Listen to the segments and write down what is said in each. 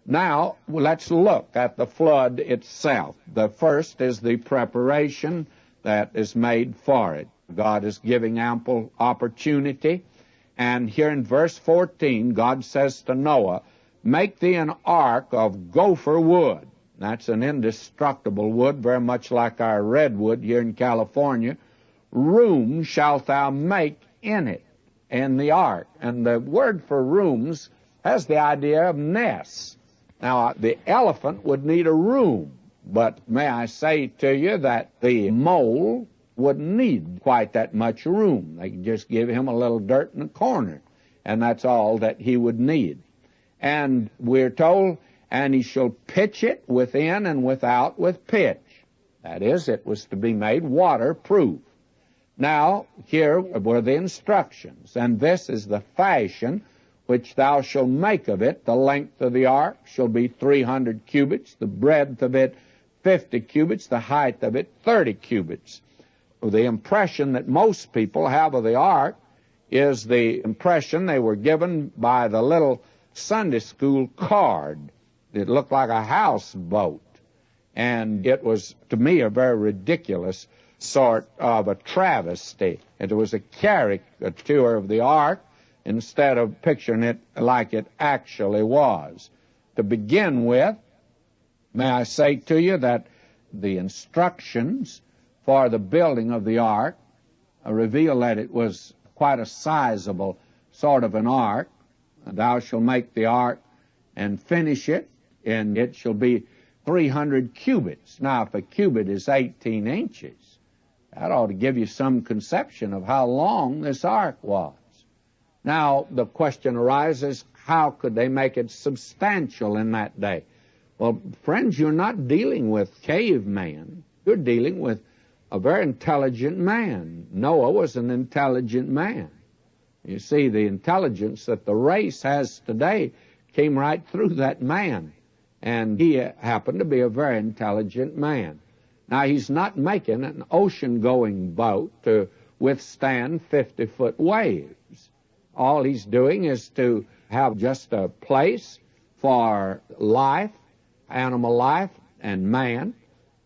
Now, let's look at the flood itself. The first is the preparation that is made for it. God is giving ample opportunity. And here in verse 14, God says to Noah, "Make thee an ark of gopher wood." That's an indestructible wood, very much like our redwood here in California. "Room shalt thou make in it," in the ark. And the word for rooms has the idea of nests. Now, the elephant would need a room, but may I say to you that the mole wouldn't need quite that much room. They could just give him a little dirt in the corner, and that's all that he would need. And we're told, "And he shall pitch it within and without with pitch." That is, it was to be made waterproof. Now, here were the instructions, and this is the fashion which thou shalt make of it. The length of the ark shall be 300 cubits, the breadth of it 50 cubits, the height of it 30 cubits. The impression that most people have of the ark is the impression they were given by the little Sunday school card. It looked like a houseboat, and it was, to me, a very ridiculous sort of a travesty. It was a caricature of the ark, instead of picturing it like it actually was. To begin with, may I say to you that the instructions for the building of the ark reveal that it was quite a sizable sort of an ark. "Thou shalt make the ark and finish it, and it shall be 300 cubits. Now, if a cubit is 18 inches, that ought to give you some conception of how long this ark was. Now, the question arises, how could they make it substantial in that day? Well, friends, you're not dealing with caveman. You're dealing with a very intelligent man. Noah was an intelligent man. You see, the intelligence that the race has today came right through that man, and he happened to be a very intelligent man. Now, he's not making an ocean-going boat to withstand 50-foot waves. All he's doing is to have just a place for life, animal life, and man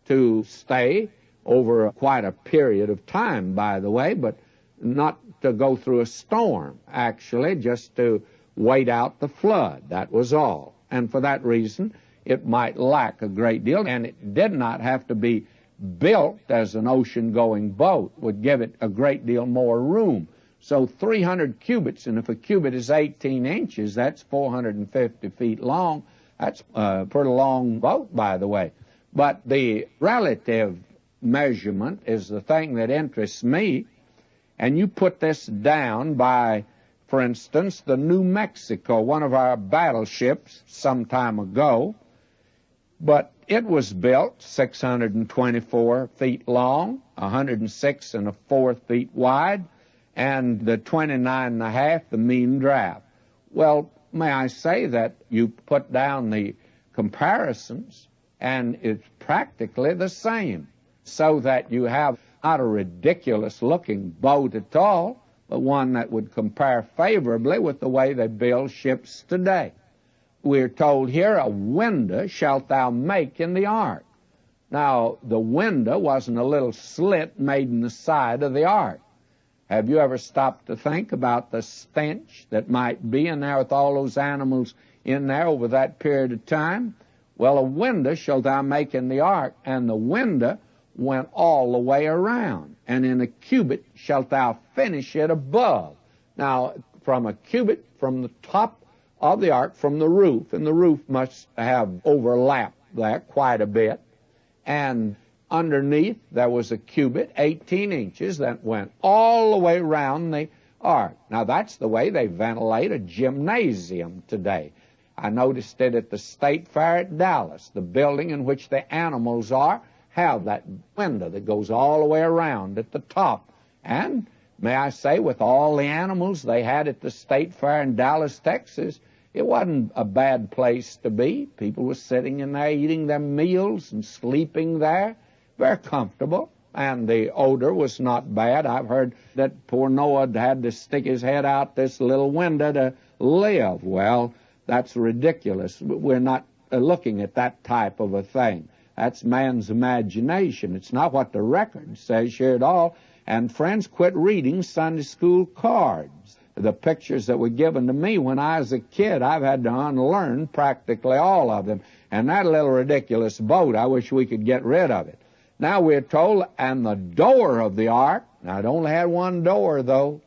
to stay over quite a period of time, by the way, but not to go through a storm, actually, just to wait out the flood. That was all. And for that reason, it might lack a great deal, and it did not have to be built as an ocean-going boat, would give it a great deal more room. So 300 cubits, and if a cubit is 18 inches, that's 450 feet long. That's a pretty long boat, by the way. But the relative measurement is the thing that interests me, and you put this down by, for instance, the New Mexico, one of our battleships some time ago, but it was built 624 feet long, 106 1/4 feet wide, and the 29 1/2, the mean draft. Well, may I say that you put down the comparisons, and it's practically the same, so that you have not a ridiculous-looking boat at all, but one that would compare favorably with the way they build ships today. We're told here, "A window shalt thou make in the ark." Now, the window wasn't a little slit made in the side of the ark. Have you ever stopped to think about the stench that might be in there with all those animals in there over that period of time? Well, "A window shalt thou make in the ark," and the window went all the way around. "And in a cubit shalt thou finish it above." Now, from a cubit from the top of the ark, from the roof, and the roof must have overlapped there quite a bit, and underneath there was a cubit, 18 inches, that went all the way around the ark. Now, that's the way they ventilate a gymnasium today. I noticed it at the State Fair at Dallas. The building in which the animals are have that window that goes all the way around at the top. And may I say, with all the animals they had at the State Fair in Dallas, Texas, it wasn't a bad place to be. People were sitting in there eating their meals and sleeping there. Very comfortable, and the odor was not bad. I've heard that poor Noah had to stick his head out this little window to live. Well, that's ridiculous. We're not looking at that type of a thing. That's man's imagination. It's not what the record says here at all. And friends, quit reading Sunday school cards. The pictures that were given to me when I was a kid, I've had to unlearn practically all of them. And that little ridiculous boat, I wish we could get rid of it. Now we're told, and the door of the ark, now it only had one door though,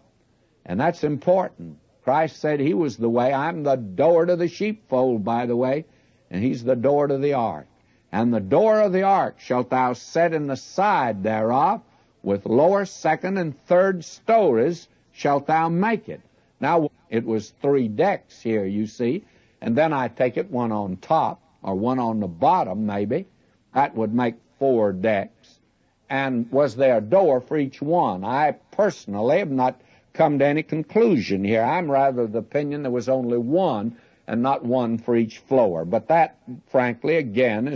and that's important. Christ said he was the way. I'm the door to the sheepfold, by the way, and he's the door to the ark. And the door of the ark shalt thou set in the side thereof, with lower, second, and third stories shalt thou make it. Now, it was 3 decks here, you see, and then I take it one on top, or one on the bottom, maybe. That would make 4 decks. And was there a door for each one? I personally have not come to any conclusion here. I'm rather of the opinion there was only one, and not one for each floor. But that, frankly, again, is